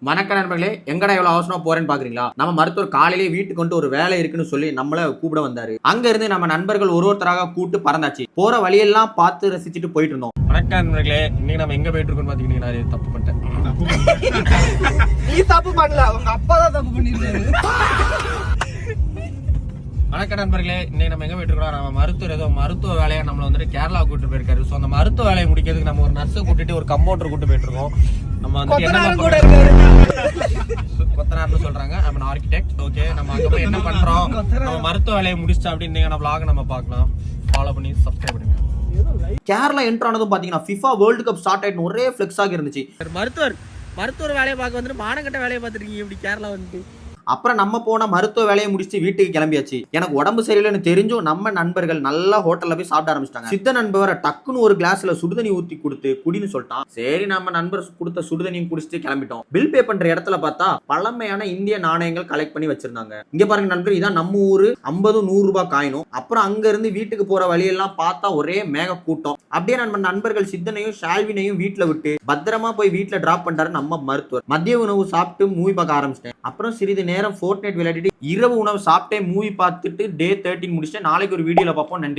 வணக்க நண்பர்களே, எங்கடா எவ்வளவு அவசரமா போறேன்னு பாக்குறீங்களா? நம்ம மருத்துவர் காலையிலேயே வீட்டுக்கு வந்து ஒரு வேலை இருக்குன்னு சொல்லி நம்மள கூப்பிட வந்தாரு. அங்க இருந்து நம்ம நண்பர்கள் ஒருத்தராக கூட்டு பறந்தாச்சு. போற வழியெல்லாம் பார்த்து ரசிச்சுட்டு போயிட்டு இருந்தோம். வணக்க நண்பர்களே, இன்னைக்கு நம்ம எங்க போயிட்டு இருக்கோம்னு பாத்தீங்கன்னா நான் தப்பு பண்ணிட்டேன். நீ தப்பு பண்ணல, உங்க அப்பா தான் தப்பு பண்ணிருக்காரு. வணக்க நண்பர்களே, இன்னைக்கு நம்ம எங்க போயிட்டு இருக்கோம்? நம்ம மருத்துவர் ஏதோ மருத்துவ வேலையை நம்மள வந்துட்டு கேரளா கூட்டு போயிருக்காரு. சோ அந்த மருத்துவ வேலையை முடிக்கிறதுக்கு நம்ம ஒரு நர்ஸை கூட்டிட்டு ஒரு கம்பவுண்டர் கூட்டு போயிட்டு இருக்கோம். நம்ம வந்து கொத்தனார்னு சொல்றாங்க. நம்ம ஆர்கிடெக்ட். ஓகே, நம்ம அங்க போய் என்ன பண்றோம், நம்ம மருத்துவ வேலையை முடிச்சிட்டா அப்படின்னு vlog நம்ம பார்க்கலாம். ஃபாலோ பண்ணி சப்ஸ்கிரைப் பண்ணுங்க. கேரளா என்ட்ரு ஆனதும் பாத்தீங்கன்னா FIFA வேர்ல்ட் கப் ஸ்டார்ட் ஆயிட்டு ஒரே ஃபிளெக்ஸ் ஆகி இருந்துச்சு. மருத்துவர் வேலையை பார்க்க வந்துட்டு மானக்கட்ட வேலையை பார்த்துருக்கீங்க இப்படி கேரளா வந்துட்டு. அப்புறம் நம்ம போன மருத்துவ வேலையை முடிச்சுட்டு வீட்டுக்கு கிளம்பியாச்சு. எனக்கு உடம்பு சரியில்லைன்னு தெரிஞ்சும் நம்ம நண்பர்கள் நல்லா ஹோட்டல்ல போய் சாப்பிட ஆரம்பிச்சிட்டாங்க. சித்த நண்பரை டக்குன்னு ஒரு கிளாஸ்ல சுடுதண்ணி ஊத்தி கொடுத்து குடின்னு சொல்லிட்டான். சரி, நம்ம நண்பர் கொடுத்த சுடுதண்ணியும் குடிச்சிட்டு கிளம்பிட்டோம். பில் பே பண்ற இடத்துல பார்த்தா பழமையான இந்திய நாணயங்கள் கலெக்ட் பண்ணி வச்சிருந்தாங்க. இங்க பாருங்க நண்பர், இதான் நம்ம ஊரு 50-100 ரூபாய் காயினும். அப்புறம் அங்க இருந்து வீட்டுக்கு போற வழியெல்லாம் பார்த்தா ஒரே மேக கூட்டம். அப்படியே நம்ம நண்பர்கள் சித்தனையும் ஷால்வினையும் வீட்டுல விட்டு பத்திரமா போய் வீட்டுல டிராப் பண்றாரு நம்ம மருத்துவர். மதிய உணவு சாப்பிட்டு மூவி பார்க்க ஆரம்பிச்சிட்டேன். அப்புறம் சிறிது நேரம் ஃபோர்ட்நைட் விளையாடிட்டு இரவு உணவு சாப்பிட்டே மூவி பார்த்துட்டு டே 13 முடிச்சுட்டு நாளைக்கு ஒரு வீடியோல பார்ப்போம். நன்றி.